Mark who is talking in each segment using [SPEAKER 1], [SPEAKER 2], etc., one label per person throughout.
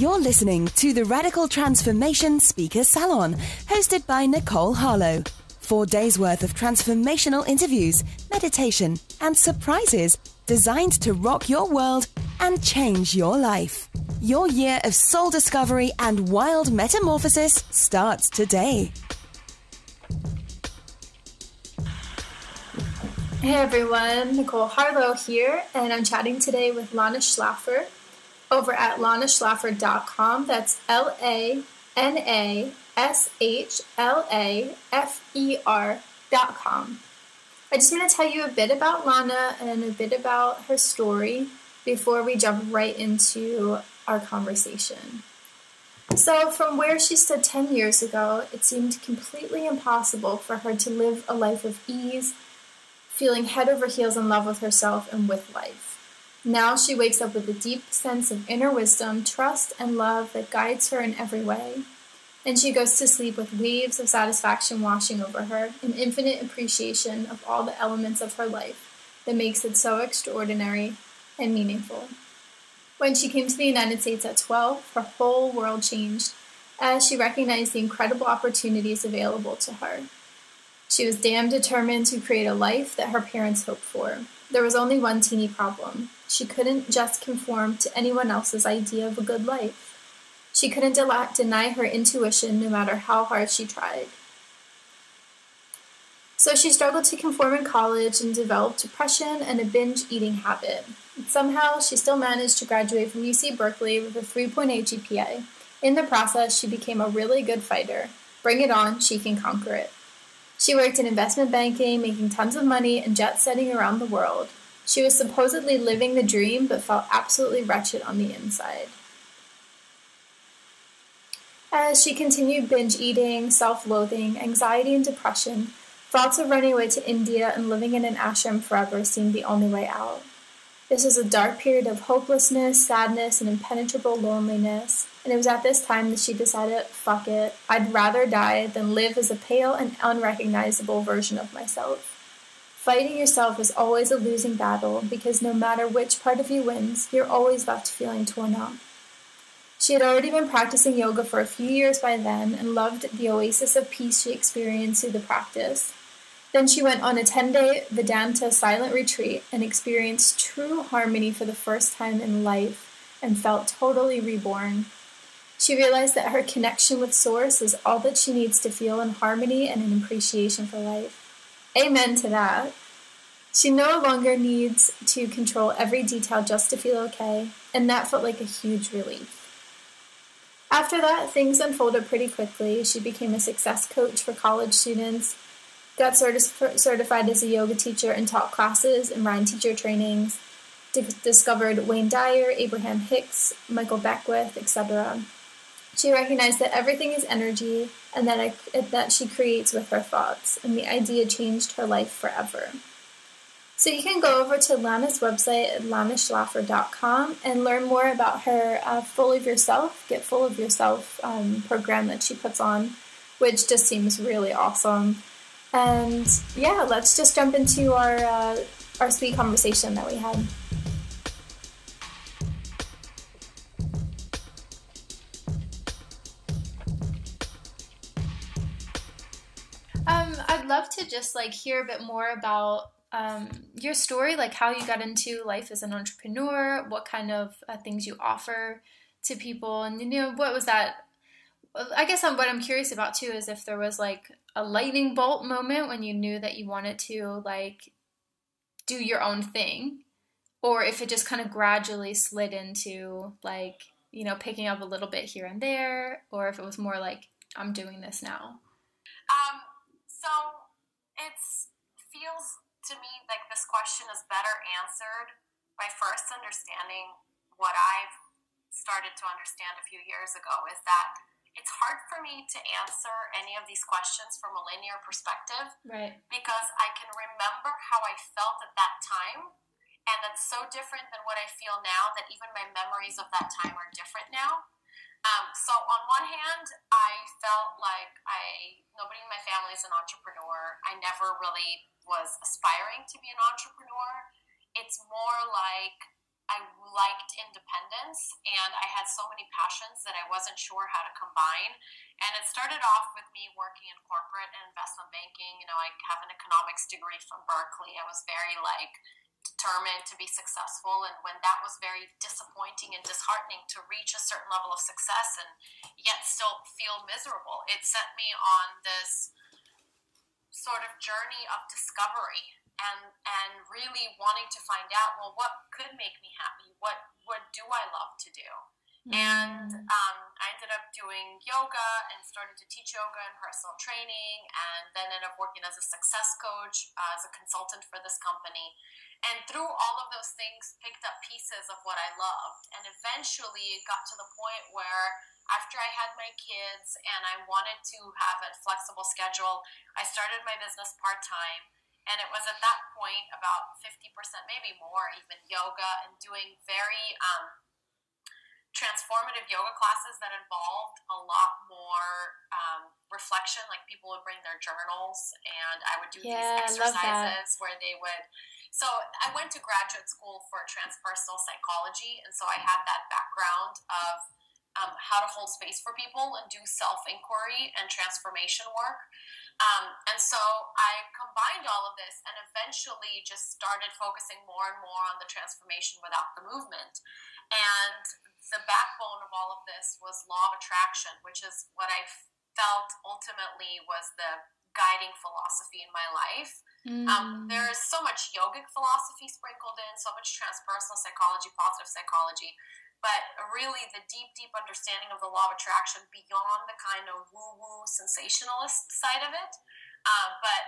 [SPEAKER 1] You're listening to the Radical Transformation Speaker Salon, hosted by Nicole Harlow. 4 days worth of transformational interviews, meditation, and surprises designed to rock your world and change your life. Your year of soul discovery and wild metamorphosis starts today.
[SPEAKER 2] Hey everyone, Nicole Harlow here, and I'm chatting today with Lana Shlafer over at lanashlafer.com. That's LANASHLAFER.com. I just want to tell you a bit about Lana and a bit about her story before we jump right into our conversation. So from where she stood 10 years ago, it seemed completely impossible for her to live a life of ease, feeling head over heels in love with herself and with life. Now she wakes up with a deep sense of inner wisdom, trust, and love that guides her in every way. And she goes to sleep with waves of satisfaction washing over her, an infinite appreciation of all the elements of her life that makes it so extraordinary and meaningful. When she came to the United States at 12, her whole world changed as she recognized the incredible opportunities available to her. She was damn determined to create a life that her parents hoped for. There was only one teeny problem. She couldn't just conform to anyone else's idea of a good life. She couldn't deny her intuition no matter how hard she tried. So she struggled to conform in college and developed depression and a binge eating habit. Somehow, she still managed to graduate from UC Berkeley with a 3.8 GPA. In the process, she became a really good fighter. Bring it on, she can conquer it. She worked in investment banking, making tons of money and jet-setting around the world. She was supposedly living the dream, but felt absolutely wretched on the inside. As she continued binge eating, self-loathing, anxiety and depression, thoughts of running away to India and living in an ashram forever seemed the only way out. This was a dark period of hopelessness, sadness, and impenetrable loneliness, and it was at this time that she decided, fuck it, I'd rather die than live as a pale and unrecognizable version of myself. Fighting yourself is always a losing battle because no matter which part of you wins, you're always left feeling torn up. She had already been practicing yoga for a few years by then and loved the oasis of peace she experienced through the practice. Then she went on a 10-day Vedanta silent retreat and experienced true harmony for the first time in life and felt totally reborn. She realized that her connection with Source is all that she needs to feel in harmony and an appreciation for life. Amen to that. She no longer needs to control every detail just to feel okay, and that felt like a huge relief. After that, things unfolded pretty quickly. She became a success coach for college students, got certified as a yoga teacher and taught classes and Rhine teacher trainings, discovered Wayne Dyer, Abraham Hicks, Michael Beckwith, etc. She recognized that everything is energy and that she creates with her thoughts, and the idea changed her life forever. So you can go over to Lana's website at lanashlafer.com and learn more about her Full of Yourself, Get Full of Yourself program that she puts on, which just seems really awesome. And yeah, let's just jump into our sweet conversation that we had. I'd love to just hear a bit more about your story, how you got into life as an entrepreneur, what kind of things you offer to people, and what was that? I guess what I'm curious about too is if there was a lightning bolt moment when you knew that you wanted to do your own thing, or if it just kind of gradually slid into picking up a little bit here and there, or if it was more I'm doing this now.
[SPEAKER 3] So it feels to me like this question is better answered by first understanding what I've started to understand a few years ago, is that it's hard for me to answer any of these questions from a linear perspective,
[SPEAKER 2] right?
[SPEAKER 3] Because I can remember how I felt at that time, and that's so different than what I feel now that even my memories of that time are different now. So on one hand, I felt like nobody in my family is an entrepreneur. I never really was aspiring to be an entrepreneur. It's more like I liked independence, and I had so many passions that I wasn't sure how to combine. And it started off with me working in corporate and investment banking. You know, I have an economics degree from Berkeley. I was very determined to be successful, and when that was very disappointing and disheartening to reach a certain level of success and yet still feel miserable, it set me on this sort of journey of discovery and really wanting to find out, well, what could make me happy? What do I love to do? And I ended up doing yoga and started to teach yoga and personal training, and then ended up working as a success coach, as a consultant for this company. And through all of those things, picked up pieces of what I loved. And eventually it got to the point where after I had my kids and I wanted to have a flexible schedule, I started my business part-time. And it was at that point about 50%, maybe more, even yoga, and doing very transformative yoga classes that involved a lot more reflection. Like people would bring their journals, and I would do these exercises where they would. So I went to graduate school for transpersonal psychology, and so I had that background of how to hold space for people and do self-inquiry and transformation work. And so I combined all of this and eventually just started focusing more and more on the transformation without the movement. And the backbone of all of this was law of attraction, which is what I felt ultimately was the guiding philosophy in my life. There is so much yogic philosophy sprinkled in, so much transpersonal psychology, positive psychology, but really the deep, deep understanding of the law of attraction beyond the kind of woo-woo sensationalist side of it. But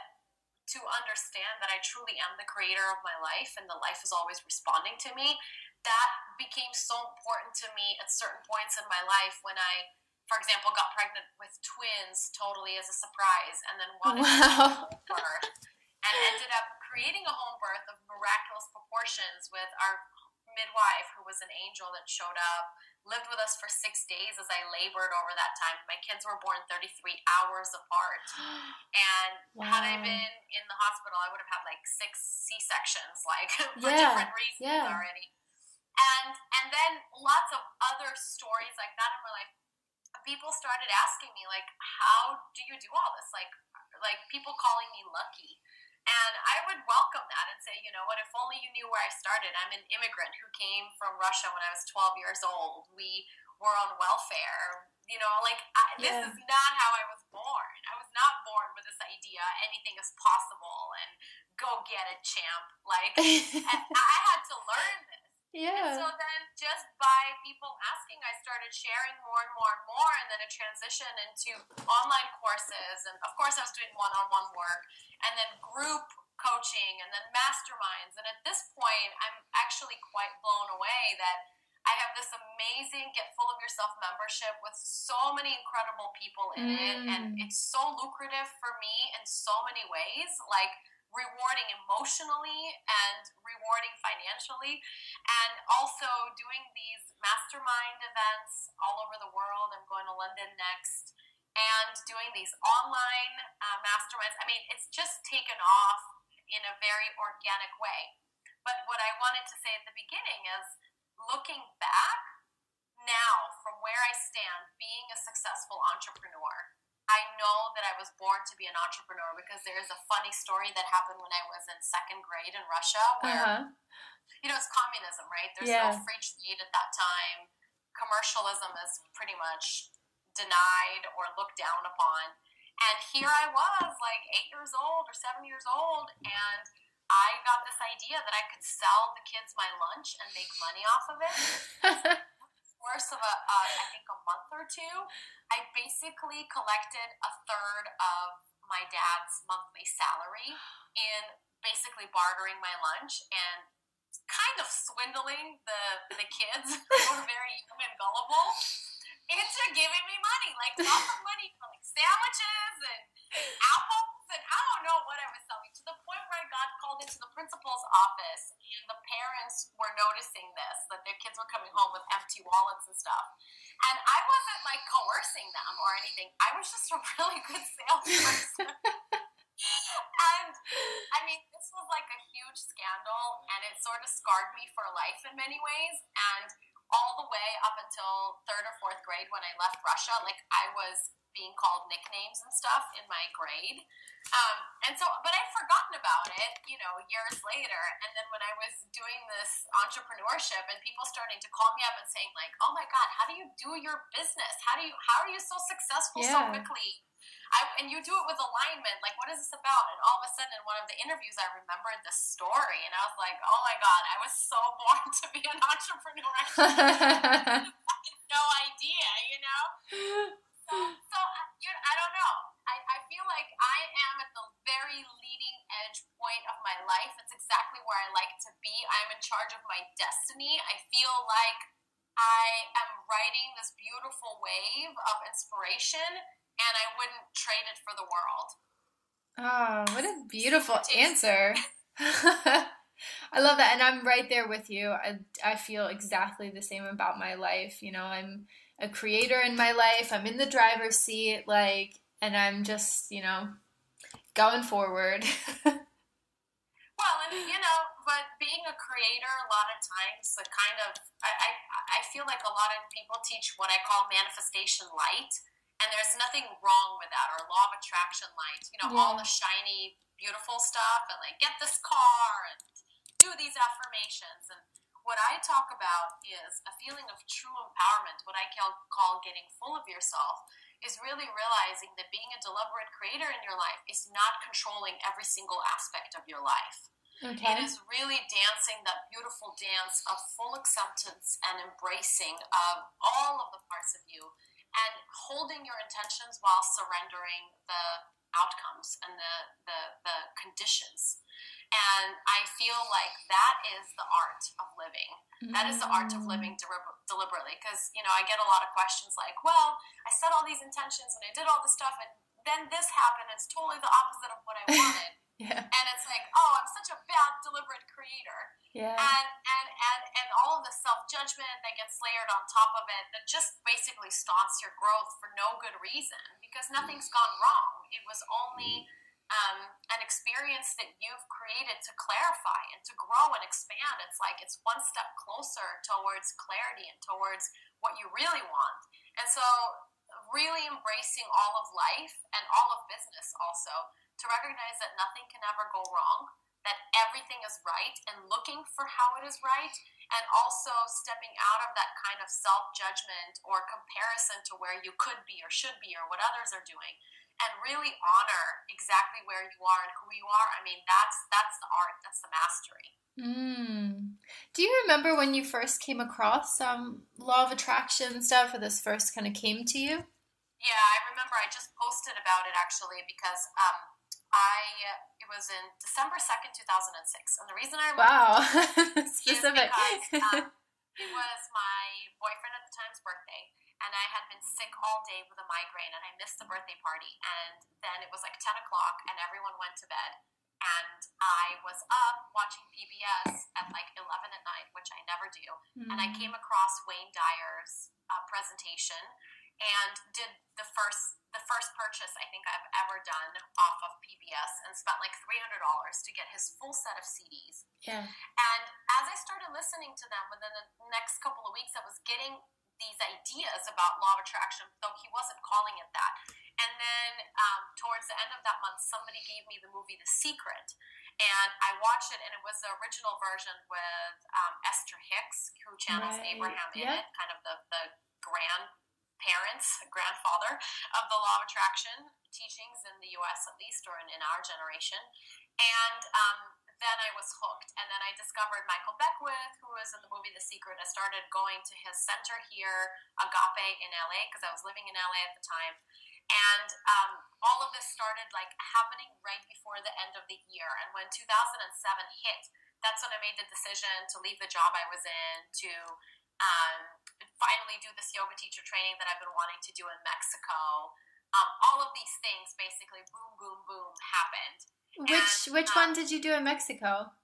[SPEAKER 3] to understand that I truly am the creator of my life and the life is always responding to me, that became so important to me at certain points in my life when I, for example, got pregnant with twins totally as a surprise and then wanted to have a home birth and ended up creating a home birth of miraculous proportions with our midwife, who was an angel that showed up, lived with us for 6 days as I labored over that time. My kids were born 33 hours apart. And had I been in the hospital, I would have had 6 C-sections, for different reasons already. And then lots of other stories like that in my life. People started asking me, how do you do all this? Like people calling me lucky. And I would welcome that and say, you know what, if only you knew where I started. I'm an immigrant who came from Russia when I was 12 years old. We were on welfare. You know, this is not how I was born. I was not born with this idea, anything is possible and go get it, champ. I had to learn this. And so then just by people asking, I started sharing more and more and more, and then it transitioned into online courses. And of course I was doing one-on-one work, and then group coaching, and then masterminds. And at this point, I'm actually quite blown away that I have this amazing Get Full of Yourself membership with so many incredible people in it. And it's so lucrative for me in so many ways, rewarding emotionally and rewarding financially, and also doing these mastermind events all over the world. I'm going to London next, and doing these online masterminds. I mean, it's just taken off in a very organic way. But what I wanted to say at the beginning is, looking back now from where I stand, being a successful entrepreneur, I know that I was born to be an entrepreneur because there is a funny story that happened when I was in 2nd grade in Russia where, it's communism, right? There's no free trade at that time. Commercialism is pretty much denied or looked down upon. And here I was 8 years old or 7 years old, and I got this idea that I could sell the kids my lunch and make money off of it. Course of I think a month or two, I basically collected a third of my dad's monthly salary in basically bartering my lunch and kind of swindling the kids who were very young and gullible into giving me money, lots of money for sandwiches and apples, and I don't know what I was selling, to the point where I got called into the principal's office, and the parents were noticing this, that their kids were coming home with empty wallets and stuff. And I wasn't coercing them or anything. I was just a really good salesperson. And I mean, this was a huge scandal, and it sort of scarred me for life in many ways. way up until third or fourth grade when I left Russia. Like, I was being called nicknames and stuff in my grade. And so, but I'd forgotten about it, you know, years later. And then when I was doing this entrepreneurship and people starting to call me up and saying like, oh my God, how do you do your business? How are you so successful so quickly? And you do it with alignment. Like, what is this about? And all of a sudden in one of the interviews, I remembered this story and I was like, oh my God, I was so born to be an entrepreneur. I had no idea, you know? So I don't know. I feel like I am at the very leading edge point of my life. It's exactly where I like to be. I'm in charge of my destiny. I feel like I am riding this beautiful wave of inspiration, and I wouldn't trade it for the world.
[SPEAKER 4] Oh, what a beautiful answer. I love that. And I'm right there with you. I feel exactly the same about my life. You know, I'm a creator in my life. I'm in the driver's seat, like, and I'm just, you know, going forward.
[SPEAKER 3] Well, and you know, but being a creator, a lot of times, the kind of, I feel like a lot of people teach what I call manifestation light, and there's nothing wrong with that, or law of attraction light, you know, all the shiny, beautiful stuff, and like, get this car, and do these affirmations, and what I talk about is a feeling of true empowerment, what I call getting full of yourself, is really realizing that being a deliberate creator in your life is not controlling every single aspect of your life. Okay. It is really dancing that beautiful dance of full acceptance and embracing of all of the parts of you and holding your intentions while surrendering the outcomes and the conditions. And I feel like that is the art of living. That is the art of living deliberately. Because, you know, I get a lot of questions like, well, I set all these intentions and I did all this stuff and then this happened. It's totally the opposite of what I wanted. And it's like, oh, I'm such a bad deliberate creator. And all of the self-judgment that gets layered on top of it that just basically stunts your growth for no good reason because nothing's gone wrong. It was only an experience that you've created to clarify and to grow and expand. It's like it's one step closer towards clarity and towards what you really want. And so really embracing all of life and all of business also to recognize that nothing can ever go wrong, that everything is right and looking for how it is right, and also stepping out of that kind of self-judgment or comparison to where you could be or should be or what others are doing. And really honor exactly where you are and who you are. I mean, that's the art. That's the mastery.
[SPEAKER 4] Do you remember when you first came across law of attraction stuff, or this first kind of came to you?
[SPEAKER 3] Yeah, I remember. I just posted about it actually because it was in December 2nd, 2006, and the reason I remember
[SPEAKER 4] specific
[SPEAKER 3] is because it was my boyfriend at the time's birthday. And I had been sick all day with a migraine, and I missed the birthday party. And then it was like 10 o'clock, and everyone went to bed. And I was up watching PBS at like 11 at night, which I never do. And I came across Wayne Dyer's presentation and did the first purchase I think I've ever done off of PBS and spent like $300 to get his full set of CDs. And as I started listening to them within the next couple of weeks, I was getting these ideas about law of attraction, though he wasn't calling it that. And then towards the end of that month, somebody gave me the movie The Secret, and I watched it, and it was the original version with Esther Hicks, who channels Abraham in it, kind of the grandfather of the law of attraction teachings in the U.S. at least, or in our generation. And then I was hooked. And then I discovered Michael Beckwith, who was in the movie The Secret. I started going to his center here, Agape, in LA, because I was living in LA at the time. And all of this started like happening right before the end of the year. And when 2007 hit, that's when I made the decision to leave the job I was in to finally do this yoga teacher training that I've been wanting to do in Mexico. All of these things basically boom, boom, boom happened.
[SPEAKER 4] Which one did you do in Mexico?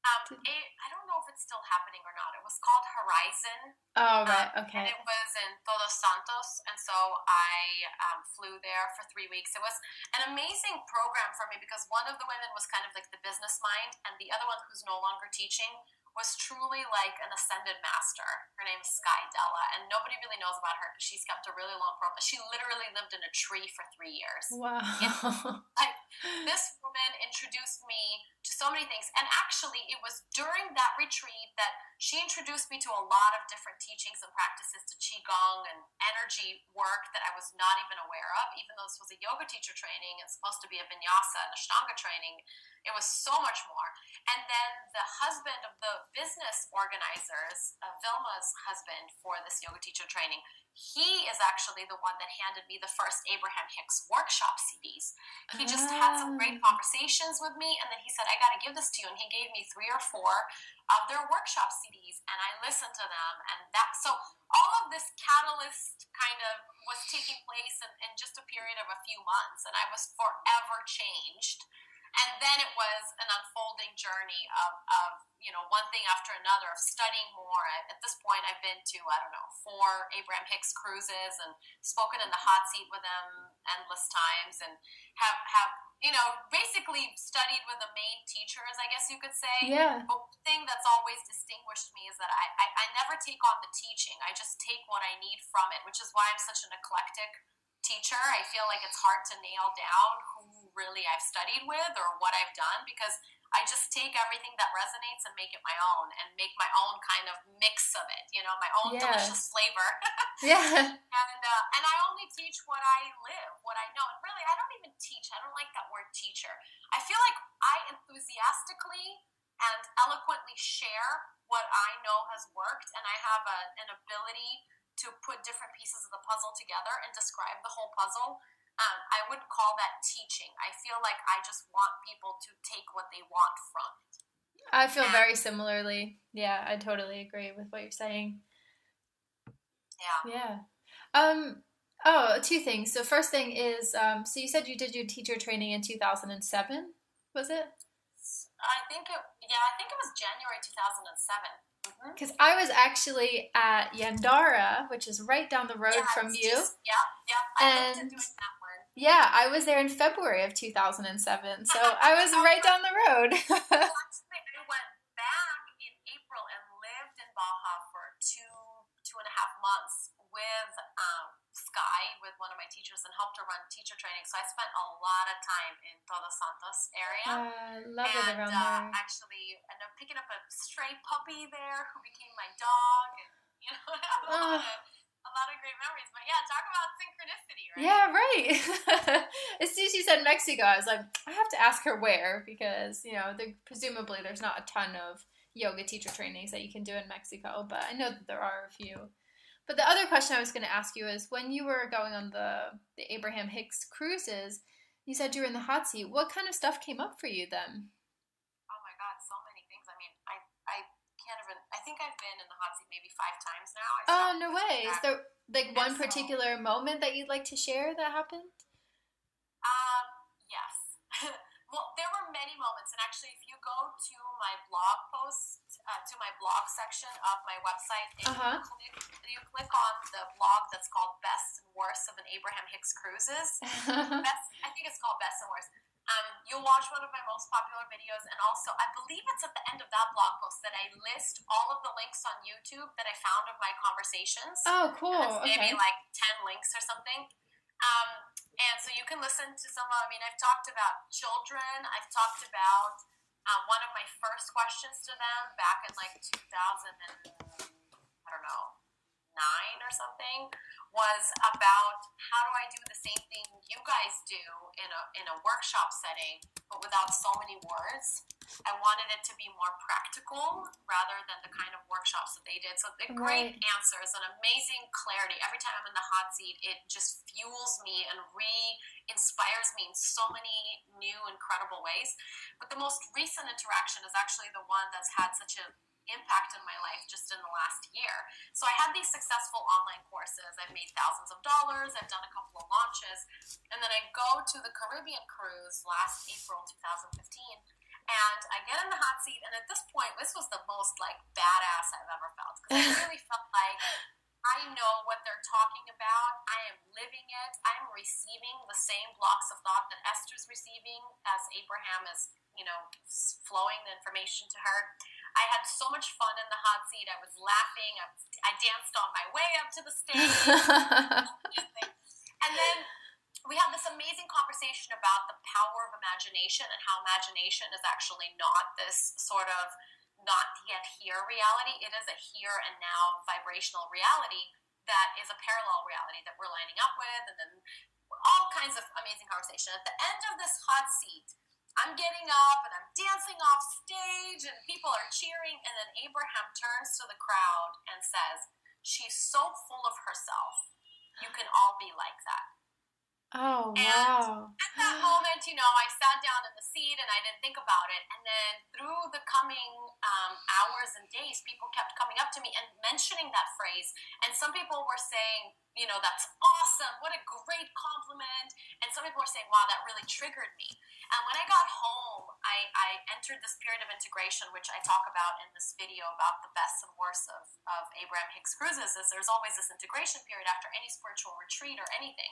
[SPEAKER 3] I don't know if it's still happening or not. It was called Horizon.
[SPEAKER 4] Oh, right. Okay.
[SPEAKER 3] And it was in Todos Santos. And so I flew there for 3 weeks. It was an amazing program for me because one of the women was kind of like the business mind, and the other one, who's no longer teaching, was truly like an ascended master. Her name is Sky Della, and nobody really knows about her because she's kept a really long profile. She literally lived in a tree for 3 years.
[SPEAKER 4] Wow.
[SPEAKER 3] Like, this woman introduced me to so many things, and actually it was during that retreat that she introduced me to a lot of different teachings and practices, to Qigong and energy work that I was not even aware of. Even though this was a yoga teacher training, it's supposed to be a vinyasa and Ashtanga training, it was so much more. And then the husband of the business organizers, Vilma's husband for this yoga teacher training, he is actually the one that handed me the first Abraham Hicks workshop CDs. He just had some great conversations with me, and then he said, I got to give this to you. And he gave me 3 or 4 of their workshop CDs, and I listened to them. And that, so all of this catalyst kind of was taking place in just a period of a few months, and I was forever changed. And then it was an unfolding journey of one thing after another, of studying more. At this point, I've been to, 4 Abraham Hicks cruises and spoken in the hot seat with them endless times, and have basically studied with the main teachers, I guess you could say.
[SPEAKER 4] Yeah.
[SPEAKER 3] But one thing that's always distinguished me is that I never take on the teaching. I just take what I need from it, which is why I'm such an eclectic teacher. I feel like it's hard to nail down who really I've studied with or what I've done, because I just take everything that resonates and make it my own, and make my own kind of mix of it, my own delicious flavor.
[SPEAKER 4] Yeah.
[SPEAKER 3] And I only teach what I live, what I know. And really, I don't even teach. I don't like that word teacher. I feel like I enthusiastically and eloquently share what I know has worked, and I have an ability to put different pieces of the puzzle together and describe the whole puzzle. I wouldn't call that teaching. I feel like I just want people to take what they want from it.
[SPEAKER 4] I feel very similarly. Yeah, I totally agree with what you're saying.
[SPEAKER 3] Yeah.
[SPEAKER 4] Yeah. 2 things. So first thing is, so you said you did your teacher training in 2007, was it?
[SPEAKER 3] I think it was January 2007.
[SPEAKER 4] Because I was actually at Yandara, which is right down the road from you.
[SPEAKER 3] I looked at doing that one.
[SPEAKER 4] Yeah, I was there in February of 2007, so I was right down the road.
[SPEAKER 3] Well, actually, I went back in April and lived in Baja for 2.5 months with Sky, with one of my teachers, and helped her run teacher training. So I spent a lot of time in Todos Santos area.
[SPEAKER 4] I love it around there.
[SPEAKER 3] Actually ended up picking up a stray puppy there who became my dog, and a lot of great memories. But yeah, talk about synchronicity, right?
[SPEAKER 4] Yeah, right. As soon as you said Mexico, I was like, I have to ask her where, because presumably there's not a ton of yoga teacher trainings that you can do in Mexico, but I know that there are a few. But the other question I was going to ask you is, when you were going on the Abraham Hicks cruises, you said you were in the hot seat. What kind of stuff came up for you then?
[SPEAKER 3] Oh my God, so many things. I mean, I can't even, I think I've been in the hot seat maybe 5 times now.
[SPEAKER 4] Oh, no way. Is there like one particular moment that you'd like to share that happened?
[SPEAKER 3] Yes. Well, there were many moments, and actually, if you go to my blog post, to my blog section of my website, and you click on the blog that's called Best and Worst of an Abraham Hicks Cruises. I think it's called Best and Worst. You'll watch one of my most popular videos, and also, I believe it's at the end of that blog post that I list all of the links on YouTube that I found of my conversations.
[SPEAKER 4] Oh, cool.
[SPEAKER 3] And it's maybe like 10 links or something. And so you can listen to some of, I've talked about children. I've talked about one of my first questions to them back in like 2009 or something was about how do I do the same thing you guys do in a workshop setting, but without so many words. I wanted it to be more practical rather than the kind of workshops that they did. So the great answers and amazing clarity. Every time I'm in the hot seat, it just fuels me and re-inspires me in so many new, incredible ways. But the most recent interaction is actually the one that's had such an impact in my life just in the last year. So I had these successful online courses. I've made thousands of dollars. I've done a couple of launches. And then I go to the Caribbean cruise last April 2015. And I get in the hot seat, and at this point, this was the most, badass I've ever felt. Because I really felt like I know what they're talking about. I am living it. I'm receiving the same blocks of thought that Esther's receiving as Abraham is, flowing the information to her. I had so much fun in the hot seat. I was laughing. I danced on my way up to the stage. And then we had this amazing conversation about the power of imagination and how imagination is actually not this sort of not yet here reality. It is a here and now vibrational reality that is a parallel reality that we're lining up with, and then all kinds of amazing conversation. At the end of this hot seat, I'm getting up and I'm dancing off stage and people are cheering, and then Abraham turns to the crowd and says, "She's so full of herself. You can all be like that."
[SPEAKER 4] Oh,
[SPEAKER 3] and
[SPEAKER 4] wow.
[SPEAKER 3] at that moment, I sat down in the seat and I didn't think about it. And then through the coming hours and days, people kept coming up to me and mentioning that phrase. And some people were saying, that's awesome. What a great compliment. And some people were saying, wow, that really triggered me. And when I got home, I entered this period of integration, which I talk about in this video about the best and worst of Abraham Hicks cruises, is there's always this integration period after any spiritual retreat or anything.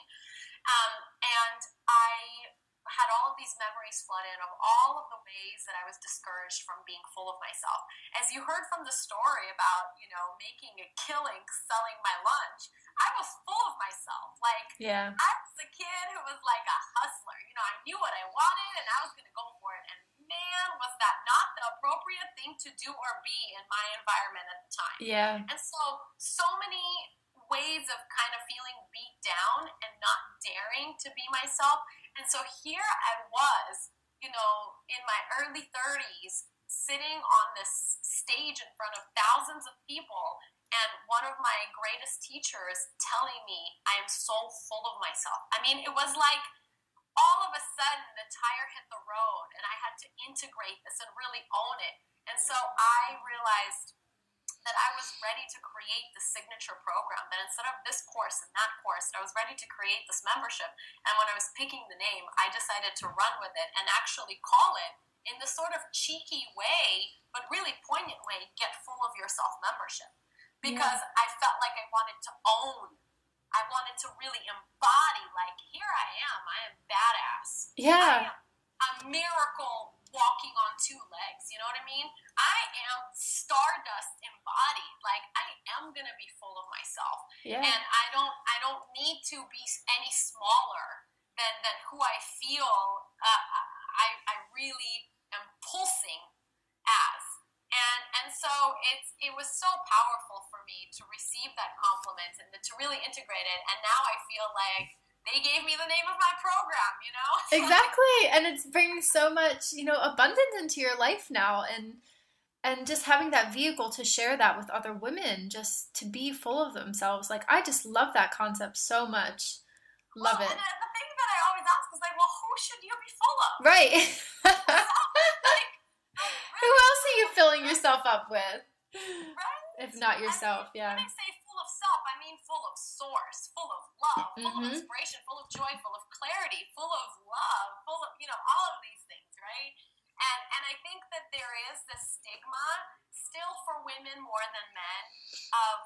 [SPEAKER 3] And I had all of these memories flood in of all of the ways that I was discouraged from being full of myself. As you heard from the story about, making a killing selling my lunch, I was full of myself.
[SPEAKER 4] Yeah.
[SPEAKER 3] I was a kid who was like a hustler. I knew what I wanted and I was going to go for it. And man, was that not the appropriate thing to do or be in my environment at the time.
[SPEAKER 4] Yeah.
[SPEAKER 3] And so many ways of kind of feeling beat down and not daring to be myself. And so here I was, in my early 30s, sitting on this stage in front of thousands of people, and one of my greatest teachers telling me I am so full of myself. I mean, it was like all of a sudden the tire hit the road and I had to integrate this and really own it. And so I realized that I was ready to create the signature program, that instead of this course and that course, I was ready to create this membership. And when I was picking the name, I decided to run with it and actually call it, in this sort of cheeky way, but really poignant way, Get Full of Yourself membership. Because I felt like I wanted to own, I wanted to really embody, like, here I am badass.
[SPEAKER 4] Yeah.
[SPEAKER 3] I am a miracle walking on two legs, you know what I mean? I am stardust embodied. Like, I am gonna be full of myself.
[SPEAKER 4] Yeah.
[SPEAKER 3] And I don't need to be any smaller than who I feel I really am pulsing as. And so it was so powerful for me to receive that compliment and to really integrate it. And now I feel like they gave me the name of my program,
[SPEAKER 4] Exactly. And it's bringing so much, abundance into your life now. And just having that vehicle to share that with other women, just to be full of themselves. Like, I just love that concept so much. Love it.
[SPEAKER 3] And the thing that I always ask is like, well, who should you be full of?
[SPEAKER 4] Right.
[SPEAKER 3] Who
[SPEAKER 4] else are you filling yourself up with?
[SPEAKER 3] Right?
[SPEAKER 4] If not yourself, yeah.
[SPEAKER 3] When I say full of self, I mean full of source, full of love, full of inspiration, full of joy, full of clarity, full of love, full of, all of these things, right? And I think that there is this stigma still for women more than men of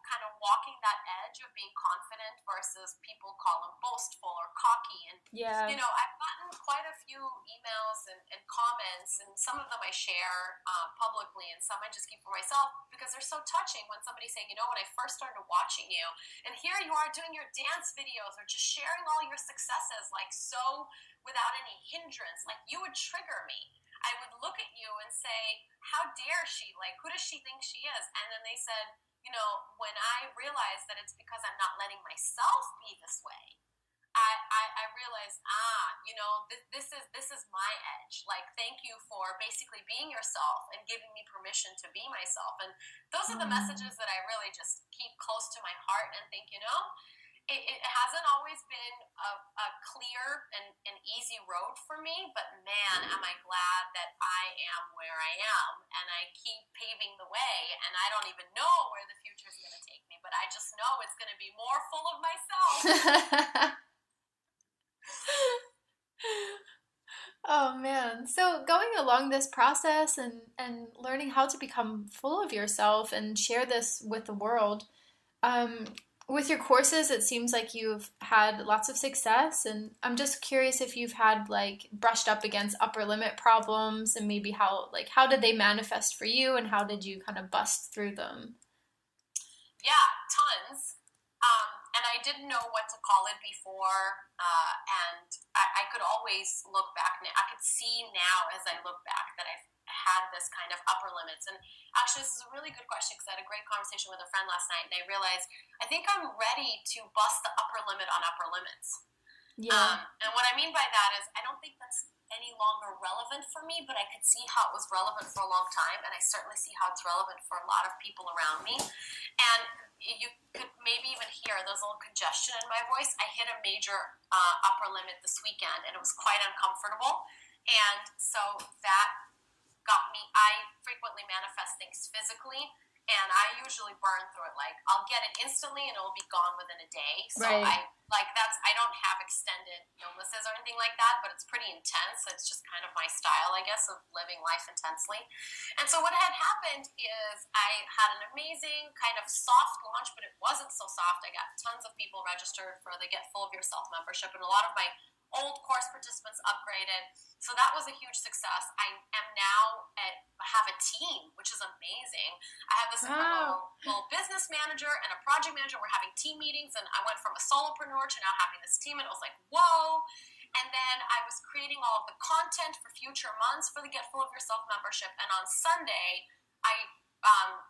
[SPEAKER 3] kind of walking that edge of being confident versus people call them boastful or cocky. And, I've gotten quite a few emails and comments, and some of them I share publicly and some I just keep for myself because they're so touching when somebody's saying, when I first started watching you and here you are doing your dance videos or just sharing all your successes, like so without any hindrance, like you would trigger me. I would look at you and say, how dare she? Like, who does she think she is? And then they said, when I realized that it's because I'm not letting myself be this way, I realized, this is my edge. Like, thank you for basically being yourself and giving me permission to be myself. And those are the messages that I really just keep close to my heart and think, it hasn't always been a clear and easy road for me, but man, am I glad that I am where I am, and I keep paving the way, and I don't even know where the future is going to take me, but I just know it's going to be more full of myself.
[SPEAKER 4] Oh man. So going along this process and learning how to become full of yourself and share this with the world, with your courses, it seems like you've had lots of success, and I'm just curious if you've had like brushed up against upper limit problems, and maybe how did they manifest for you, and how did you kind of bust through them?
[SPEAKER 3] Yeah, tons. And I didn't know what to call it before, and I could always look back. I could see now as I look back that I've had this kind of upper limits. And actually, this is a really good question because I had a great conversation with a friend last night, and I realized I think I'm ready to bust the upper limit on upper limits.
[SPEAKER 4] Yeah.
[SPEAKER 3] And what I mean by that is I don't think that's any longer relevant for me, but I could see how it was relevant for a long time, and I certainly see how it's relevant for a lot of people around me. And you could maybe even hear there's a little congestion in my voice. I hit a major upper limit this weekend, and it was quite uncomfortable. And so that got me, I frequently manifest things physically, and I usually burn through it. Like, I'll get it instantly and it will be gone within a day. So
[SPEAKER 4] Right.
[SPEAKER 3] I don't have extended illnesses or anything like that, but it's pretty intense. It's just kind of my style, I guess, of living life intensely. And so what had happened is I had an amazing kind of soft launch, but it wasn't so soft. I got tons of people registered for the Get Full of Yourself membership, and a lot of my old course participants upgraded. So that was a huge success. I am now have a team, which is amazing. I have this incredible little business manager and a project manager. We're having team meetings, and I went from a solopreneur to now having this team, and it was like, whoa. And then I was creating all of the content for future months for the Get Full of Yourself membership. And on Sunday, I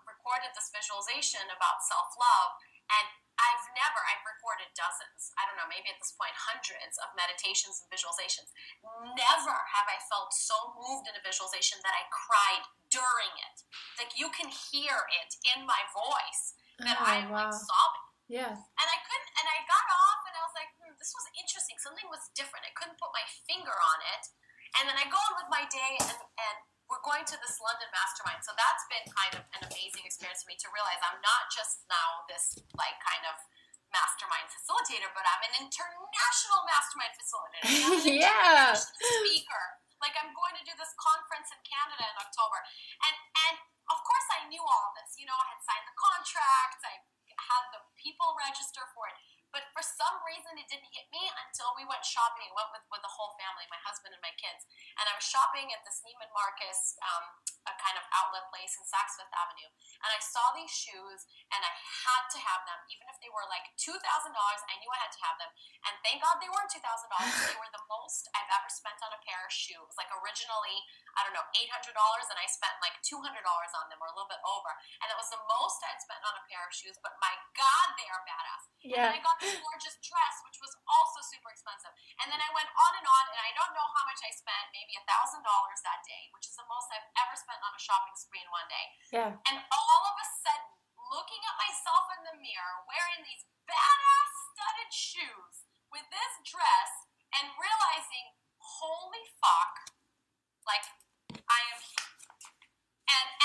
[SPEAKER 3] recorded this visualization about self-love, and I've recorded dozens, I don't know, maybe at this point hundreds of meditations and visualizations. Never have I felt so moved in a visualization that I cried during it. Like, you can hear it in my voice that I'm like sobbing.
[SPEAKER 4] Yeah.
[SPEAKER 3] And I got off and I was like, this was interesting. Something was different. I couldn't put my finger on it. And then I go on with my day, and we're going to this London mastermind. So that's been kind of an amazing experience for me to realize I'm not just now this like kind of mastermind facilitator, but I'm an international mastermind facilitator. I'm an international speaker. Like, I'm going to do this conference in Canada in October. And of course I knew all this. You know, I had signed the contracts. I had the people register for it. But for some reason, it didn't hit me until we went shopping. I went with the whole family, my husband and my kids. And I was shopping at this Neiman Marcus, a kind of outlet place in Saks Fifth Avenue. And I saw these shoes, and I had to have them. Even if they were like $2,000, I knew I had to have them. And thank God they weren't $2,000. They were the most I've ever spent on a pair of shoes. Like, originally, I don't know, $800, and I spent like $200 on them, or a little bit over. And it was the most I'd spent on a pair of shoes, but my God, they are badass.
[SPEAKER 4] Yeah.
[SPEAKER 3] And then I got this gorgeous dress, which was also super expensive. And then I went on, and I don't know how much I spent, maybe $1,000 that day, which is the most I've ever spent on a shopping spree in one day.
[SPEAKER 4] Yeah.
[SPEAKER 3] And all of a sudden, looking at myself in the mirror, wearing these badass studded shoes with this dress, and realizing, holy fuck, like, I am here.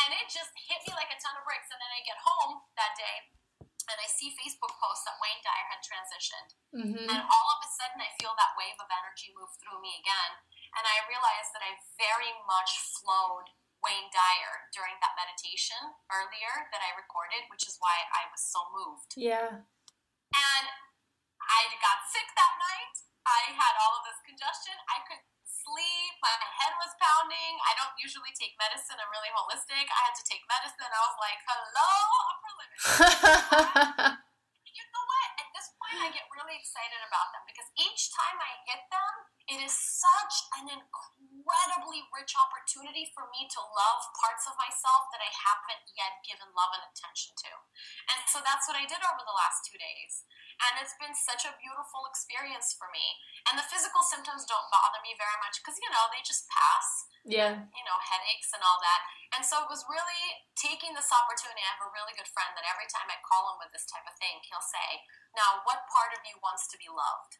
[SPEAKER 3] And it just hit me like a ton of bricks. And then I get home that day, and I see Facebook posts that Wayne Dyer had transitioned. Mm-hmm. And all of a sudden, I feel that wave of energy move through me again. And I realized that I very much flowed Wayne Dyer during that meditation earlier that I recorded, which is why I was so moved.
[SPEAKER 4] Yeah.
[SPEAKER 3] And I got sick that night. I had all of this congestion. I couldn't sleep. My head was pounding. I don't usually take medicine. I'm really holistic. I had to take medicine. I was like, hello, upper limit. You know what? At this point, I get really excited about them because each time I hit them, it is such an incredibly rich opportunity for me to love parts of myself that I haven't yet given love and attention to. And so that's what I did over the last 2 days. And it's been such a beautiful experience for me. And the physical symptoms don't bother me very much because, they just pass.
[SPEAKER 4] Yeah.
[SPEAKER 3] Headaches and all that. And so it was really taking this opportunity. I have a really good friend that every time I call him with this type of thing, he'll say, now, what part of you wants to be loved?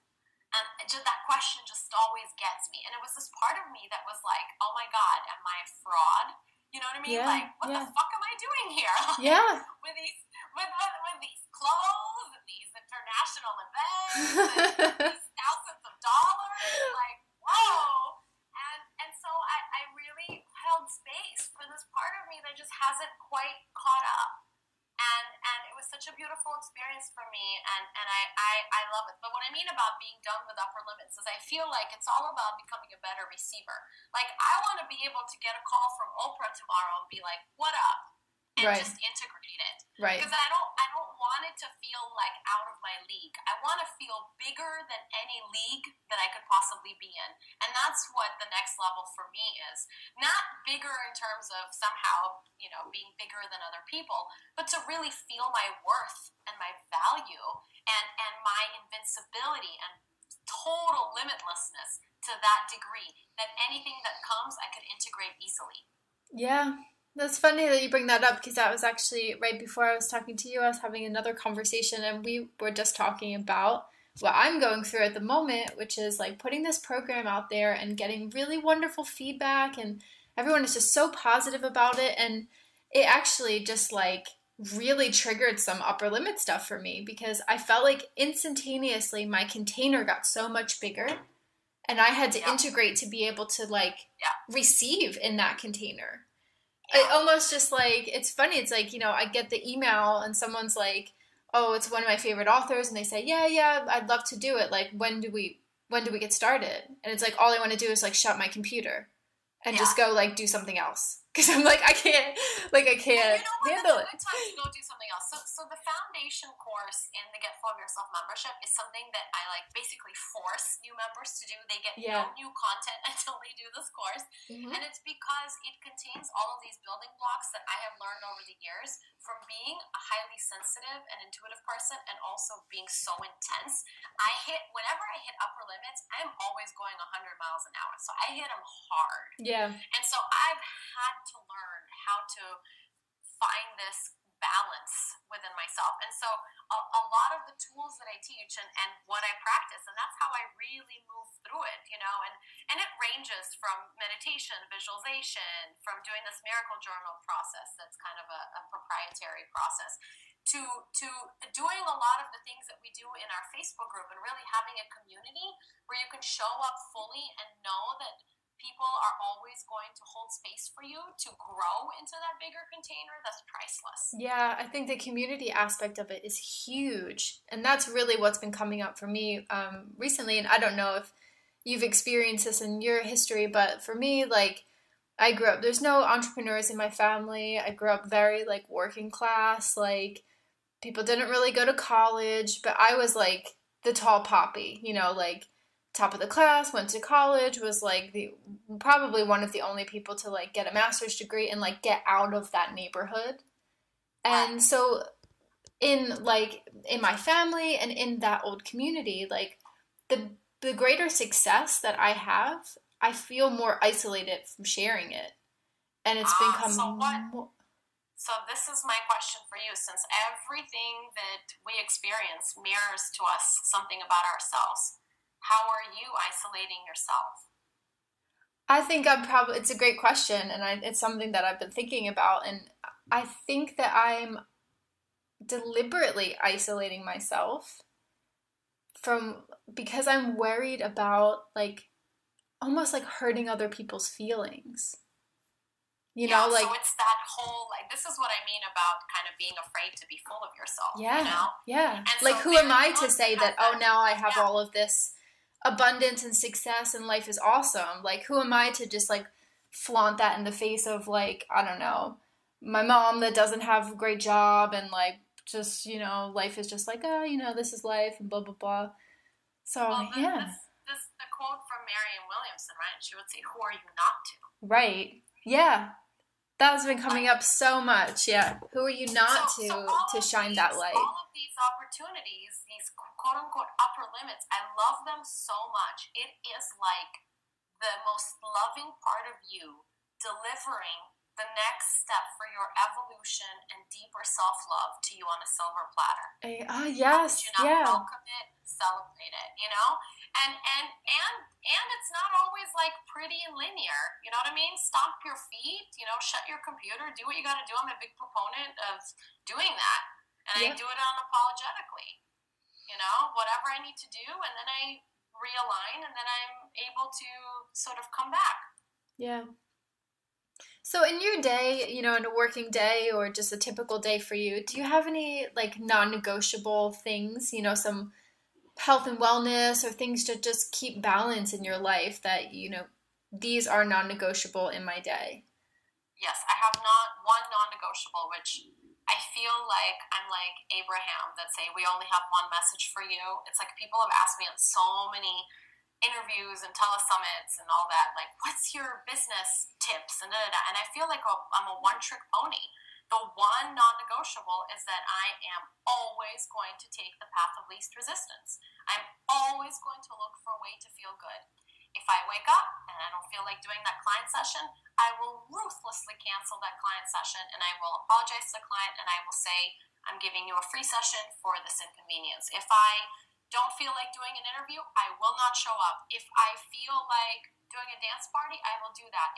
[SPEAKER 3] And just that question just always gets me. And it was this part of me that was like, oh my God, am I a fraud? You know what I mean?
[SPEAKER 4] Yeah,
[SPEAKER 3] like, what the fuck am I doing here?
[SPEAKER 4] Yeah.
[SPEAKER 3] with these clothes and these international events and these thousands of dollars. Like, whoa. And so I really held space for this part of me that just hasn't quite caught up. And it was such a beautiful experience for me. I love it. But what I mean about being done with upper limits is I feel like it's all about becoming a better receiver. Like, I want to be able to get a call from Oprah tomorrow and be like, what up? And
[SPEAKER 4] Right.
[SPEAKER 3] just integrate it.
[SPEAKER 4] Right.
[SPEAKER 3] Because I don't want it to feel like out of my league. I want to feel bigger than any league that I could possibly be in. And that's what the next level for me is. Not bigger in terms of somehow, being bigger than other people, but to really feel my worth and my value and my invincibility and total limitlessness to that degree that anything that comes I could integrate easily.
[SPEAKER 4] Yeah. That's funny that you bring that up, because that was actually right before I was talking to you. I was having another conversation, and we were just talking about what I'm going through at the moment, which is like putting this program out there and getting really wonderful feedback, and everyone is just so positive about it. And it actually just like really triggered some upper limit stuff for me, because I felt like instantaneously my container got so much bigger, and I had to integrate to be able to receive in that container. I almost just like, it's funny. It's like, I get the email and someone's like, oh, it's one of my favorite authors. And they say, yeah, I'd love to do it. Like, when do we get started? And it's like, all I want to do is like shut my computer and just go like do something else. Cause I'm like, I can't handle it.
[SPEAKER 3] Good time to go do something else. So the foundation course in the Get Full of Yourself membership is something that I like basically force new members to do. They get no new content until they do this course. Mm-hmm. And it's because it contains all of these building blocks that I have learned over the years from being a highly sensitive and intuitive person, and also being so intense. Whenever I hit upper limits, I'm always going 100 miles an hour. So I hit them hard. Yeah. And so I've had to learn how to find this balance within myself. And so a lot of the tools that I teach and what I practice, and that's how I really move through it, and it ranges from meditation, visualization, from doing this miracle journal process that's kind of a proprietary process, to doing a lot of the things that we do in our Facebook group, and really having a community where you can show up fully and know that people are always going to hold space for you to grow into that bigger container. That's priceless.
[SPEAKER 4] Yeah, I think the community aspect of it is huge. And that's really what's been coming up for me recently. And I don't know if you've experienced this in your history, but for me, like, I grew up, there's no entrepreneurs in my family. I grew up very like working class, like people didn't really go to college, but I was like the tall poppy, like top of the class, went to college, was like probably one of the only people to like get a master's degree and like get out of that neighborhood. And so in my family and in that old community, like the greater success that I have, I feel more isolated from sharing it. And it's become
[SPEAKER 3] So this is my question for you. Since everything that we experience mirrors to us something about ourselves, how are you isolating yourself?
[SPEAKER 4] I think it's a great question, and it's something that I've been thinking about, and I think that I'm deliberately isolating myself because I'm worried about like almost like hurting other people's feelings. So
[SPEAKER 3] it's that whole, like, this is what I mean about kind of being afraid to be full of yourself.
[SPEAKER 4] Yeah. And like, who am I to say that, now I have all of this abundance and success and life is awesome? Like, who am I to just like flaunt that in the face of like, I don't know, my mom that doesn't have a great job and like just, life is just like, this is life and blah, blah, blah. So,
[SPEAKER 3] This the quote from Marianne Williamson, right? She would say, who are you not to?
[SPEAKER 4] Right. Yeah. That's been coming up so much. Yeah. Who are you not to shine that light?
[SPEAKER 3] All of these opportunities, these quote-unquote upper limits, I love them so much. It is like the most loving part of you delivering the next step for your evolution and deeper self-love to you on a silver platter.
[SPEAKER 4] Yes.
[SPEAKER 3] Welcome it, celebrate it, and it's not always like pretty and linear, you know what I mean? Stomp your feet, shut your computer, do what you got to do. I'm a big proponent of doing that, and I do it unapologetically, whatever I need to do, and then I realign, and then I'm able to sort of come back.
[SPEAKER 4] Yeah. So in your day, in a working day or just a typical day for you, do you have any like non-negotiable things, some health and wellness or things to just keep balance in your life that, these are non-negotiable in my day?
[SPEAKER 3] Yes, I have not one non-negotiable, which I feel like I'm like Abraham that say we only have one message for you. It's like people have asked me on so many interviews and telesummits and all that, like, what's your business tips and da, da, da. And I feel like I'm a one-trick pony. The one non-negotiable is that I am always going to take the path of least resistance. I'm always going to look for a way to feel good. If I wake up and I don't feel like doing that client session, I will ruthlessly cancel that client session, and I will apologize to the client, and I will say, I'm giving you a free session for this inconvenience. If I don't feel like doing an interview, I will not show up. If I feel like doing a dance party, I will do that.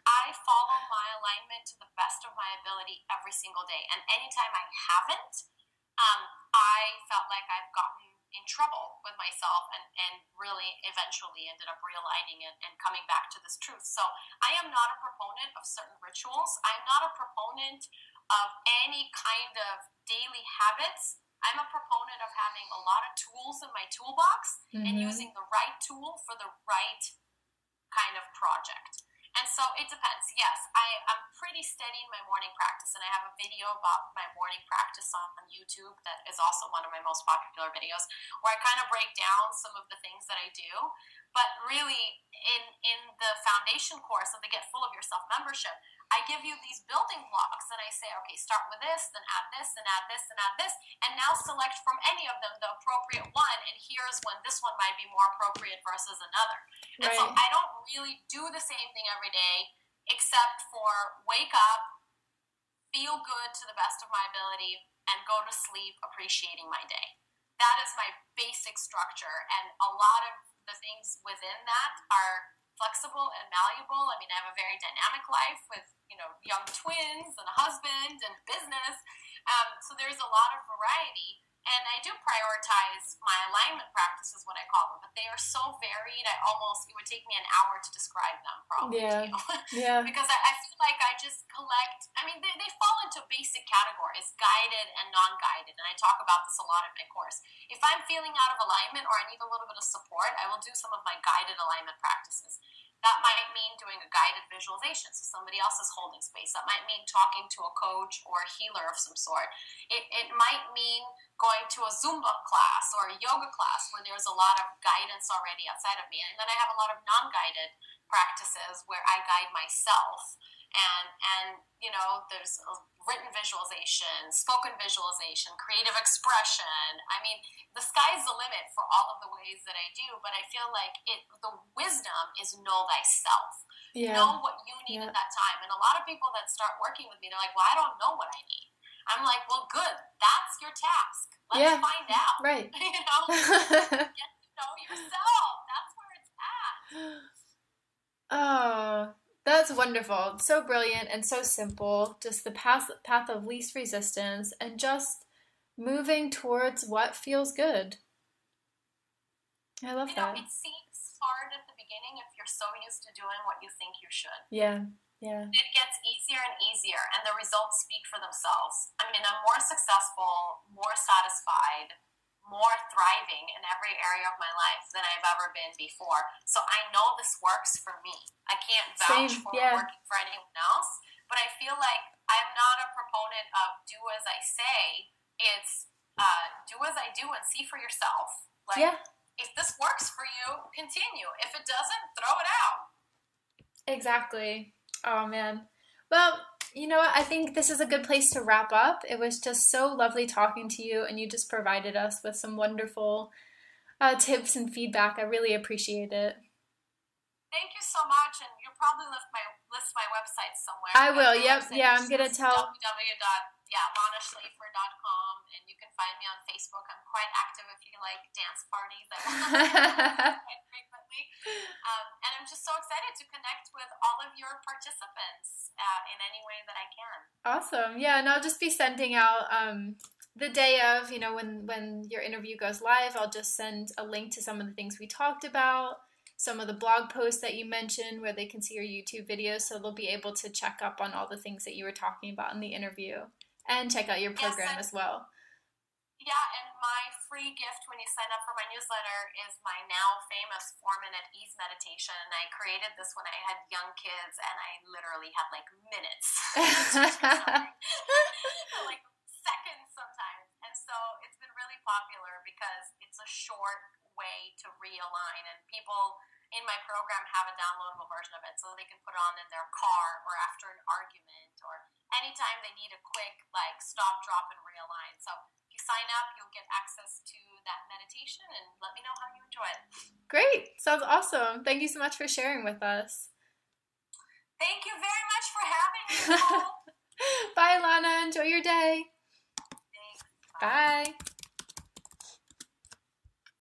[SPEAKER 3] I follow my alignment to the best of my ability every single day. And anytime I haven't, I felt like I've gotten in trouble with myself and really eventually ended up realigning it and coming back to this truth. So I am not a proponent of certain rituals. I'm not a proponent of any kind of daily habits. I'm a proponent of having a lot of tools in my toolbox and using the right tool for the right kind of project. And so it depends. Yes, I'm pretty steady in my morning practice, and I have a video about my morning practice on YouTube that is also one of my most popular videos, where I kind of break down some of the things that I do. But really, in the foundation course of the Get Full of Yourself membership, I give you these building blocks, and I say, okay, start with this, then add this, and add this, and add this, and now select from any of them the appropriate one, and here's when this one might be more appropriate versus another. And so I don't really do the same thing every day, except for wake up, feel good to the best of my ability, and go to sleep appreciating my day. That is my basic structure, and a lot of the things within that are flexible and malleable. I mean, I have a very dynamic life with, young twins and a husband and business. So there's a lot of variety. And I do prioritize my alignment practices, what I call them, but they are so varied. It would take me an hour to describe them, probably. To you.
[SPEAKER 4] Yeah.
[SPEAKER 3] Because I feel like I just collect, they fall into basic categories, guided and non-guided. And I talk about this a lot in my course. If I'm feeling out of alignment or I need a little bit of support, I will do some of my guided alignment practices. That might mean doing a guided visualization, so somebody else is holding space. That might mean talking to a coach or a healer of some sort. It might mean going to a Zumba class or a yoga class where there's a lot of guidance already outside of me. And then I have a lot of non-guided practices where I guide myself. And there's written visualization, spoken visualization, creative expression. The sky's the limit for all of the ways that I do, but I feel like the wisdom is know thyself. Yeah. Know what you need at that time. And a lot of people that start working with me, they're like, well, I don't know what I need. I'm like, well, good. That's your task. Let's find out.
[SPEAKER 4] Right.
[SPEAKER 3] Get to know yourself. That's where it's at.
[SPEAKER 4] Oh, that's wonderful. So brilliant and so simple. Just the path of least resistance and just moving towards what feels good. I love that.
[SPEAKER 3] It seems hard at the beginning if you're so used to doing what you think you should.
[SPEAKER 4] Yeah.
[SPEAKER 3] It gets easier and easier, and the results speak for themselves. I'm more successful, more satisfied, more thriving in every area of my life than I've ever been before. So I know this works for me. I can't vouch for it working for anyone else, but I feel like I'm not a proponent of do as I say. It's do as I do and see for yourself. If this works for you, continue. If it doesn't, throw it out.
[SPEAKER 4] Exactly. Oh, man. Well, you know what? I think this is a good place to wrap up. It was just so lovely talking to you, and you just provided us with some wonderful tips and feedback. I really appreciate it.
[SPEAKER 3] Thank you so much, and you'll probably list my website somewhere.
[SPEAKER 4] I will, yep. Yeah, I'm going to tell...
[SPEAKER 3] www.lanashlafer.com, and you can find me on Facebook. I'm quite active if you like dance parties. I quite frequently. And I'm just so excited to connect with all of your participants in any way that I can.
[SPEAKER 4] Awesome. Yeah, and I'll just be sending out the day of, when your interview goes live, I'll just send a link to some of the things we talked about, some of the blog posts that you mentioned where they can see your YouTube videos, so they'll be able to check up on all the things that you were talking about in the interview and check out your program as well.
[SPEAKER 3] Yeah, and my free gift when you sign up for my newsletter is my now famous 4-minute ease meditation. And I created this when I had young kids, and I literally had like minutes, like seconds sometimes. And so it's been really popular because it's a short way to realign, and people in my program have a downloadable version of it so they can put it on in their car or after an argument or anytime they need a quick like stop, drop, and realign. So if you sign up, you'll get access to that meditation, and let me know how you enjoy it.
[SPEAKER 4] Great. Sounds awesome. Thank you so much for sharing with us.
[SPEAKER 3] Thank you very much for having me, Nicole.
[SPEAKER 4] Bye, Lana. Enjoy your day.
[SPEAKER 3] Thanks.
[SPEAKER 4] Bye.